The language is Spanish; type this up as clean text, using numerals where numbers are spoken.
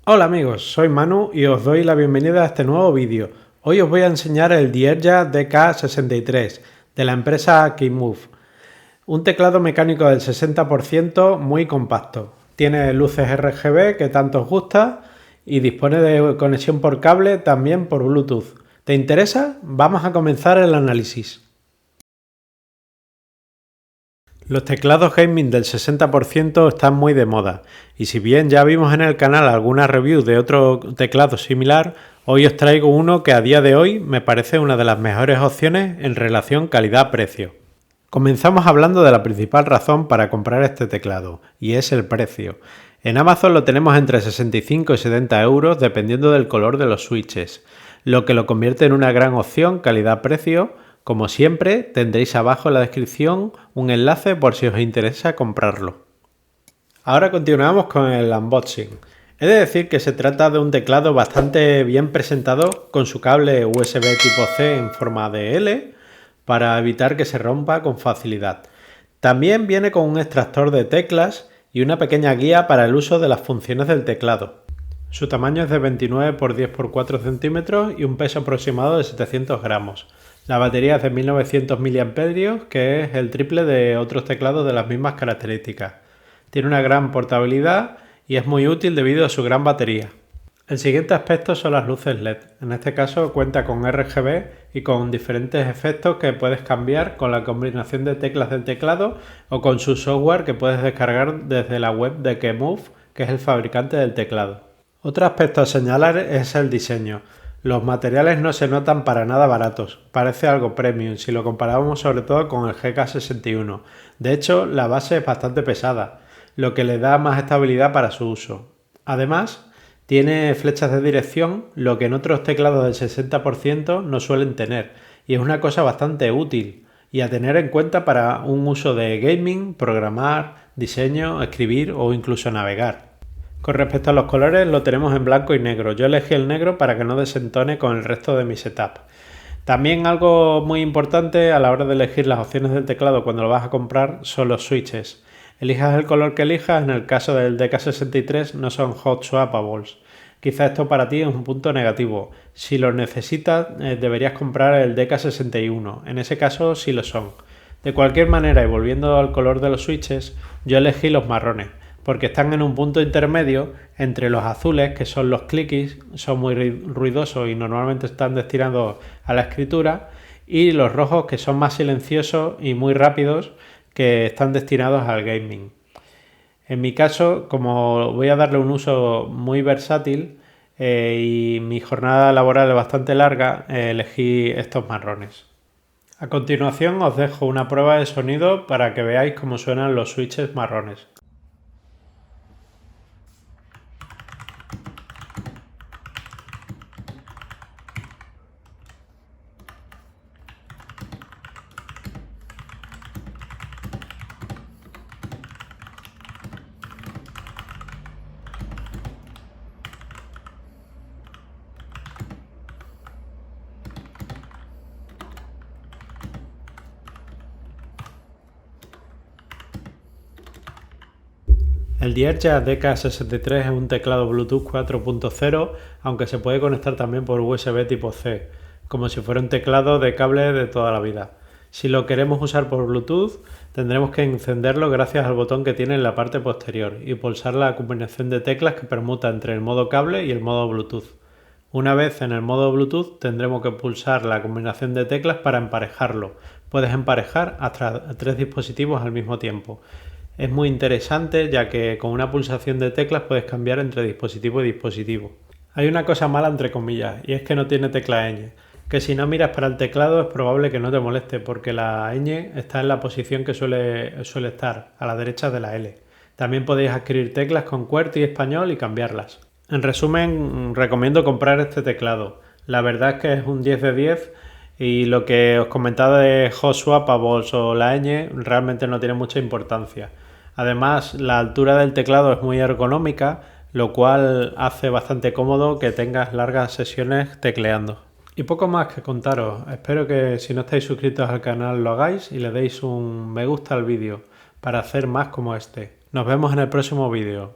Hola amigos, soy Manu y os doy la bienvenida a este nuevo vídeo. Hoy os voy a enseñar el Dierja DK63 de la empresa Keymove. Un teclado mecánico del 60% muy compacto. Tiene luces RGB que tanto os gusta y dispone de conexión por cable también por Bluetooth. ¿Te interesa? Vamos a comenzar el análisis. Los teclados gaming del 60% están muy de moda y si bien ya vimos en el canal algunas reviews de otro teclado similar, hoy os traigo uno que a día de hoy me parece una de las mejores opciones en relación calidad-precio. Comenzamos hablando de la principal razón para comprar este teclado y es el precio. En Amazon lo tenemos entre 65 y 70 euros dependiendo del color de los switches, lo que lo convierte en una gran opción calidad-precio. Como siempre, tendréis abajo en la descripción un enlace por si os interesa comprarlo. Ahora continuamos con el unboxing. He de decir que se trata de un teclado bastante bien presentado con su cable USB tipo C en forma de L para evitar que se rompa con facilidad. También viene con un extractor de teclas y una pequeña guía para el uso de las funciones del teclado. Su tamaño es de 29 x 10 x 4 centímetros y un peso aproximado de 700 gramos. La batería es de 1900 mAh, que es el triple de otros teclados de las mismas características. Tiene una gran portabilidad y es muy útil debido a su gran batería. El siguiente aspecto son las luces LED. En este caso cuenta con RGB y con diferentes efectos que puedes cambiar con la combinación de teclas del teclado o con su software que puedes descargar desde la web de Keymove, que es el fabricante del teclado. Otro aspecto a señalar es el diseño. Los materiales no se notan para nada baratos, parece algo premium si lo comparamos sobre todo con el GK61. De hecho, la base es bastante pesada, lo que le da más estabilidad para su uso. Además, tiene flechas de dirección, lo que en otros teclados del 60% no suelen tener, y es una cosa bastante útil y a tener en cuenta para un uso de gaming, programar, diseño, escribir o incluso navegar. Con respecto a los colores lo tenemos en blanco y negro. Yo elegí el negro para que no desentone con el resto de mi setup. También algo muy importante a la hora de elegir las opciones del teclado cuando lo vas a comprar son los switches. Elijas el color que elijas, en el caso del DK63 no son hot swappables. Quizá esto para ti es un punto negativo. Si lo necesitas deberías comprar el DK61, en ese caso sí lo son. De cualquier manera y volviendo al color de los switches, yo elegí los marrones porque están en un punto intermedio entre los azules, que son los clickies, son muy ruidosos y normalmente están destinados a la escritura, y los rojos, que son más silenciosos y muy rápidos, que están destinados al gaming. En mi caso, como voy a darle un uso muy versátil y mi jornada laboral es bastante larga, elegí estos marrones. A continuación os dejo una prueba de sonido para que veáis cómo suenan los switches marrones. El Dierja DK63 es un teclado Bluetooth 4.0, aunque se puede conectar también por USB tipo C, como si fuera un teclado de cable de toda la vida. Si lo queremos usar por Bluetooth, tendremos que encenderlo gracias al botón que tiene en la parte posterior y pulsar la combinación de teclas que permuta entre el modo cable y el modo Bluetooth. Una vez en el modo Bluetooth tendremos que pulsar la combinación de teclas para emparejarlo. Puedes emparejar hasta 3 dispositivos al mismo tiempo. Es muy interesante ya que con una pulsación de teclas puedes cambiar entre dispositivo y dispositivo. Hay una cosa mala entre comillas y es que no tiene tecla ñ, que si no miras para el teclado es probable que no te moleste porque la ñ está en la posición que suele estar, a la derecha de la L. También podéis adquirir teclas con QWERTY y español y cambiarlas. En resumen, recomiendo comprar este teclado. La verdad es que es un 10 de 10 y lo que os comentaba de hot swappables o la ñ realmente no tiene mucha importancia. Además, la altura del teclado es muy ergonómica, lo cual hace bastante cómodo que tengas largas sesiones tecleando. Y poco más que contaros. Espero que si no estáis suscritos al canal lo hagáis y le deis un me gusta al vídeo para hacer más como este. Nos vemos en el próximo vídeo.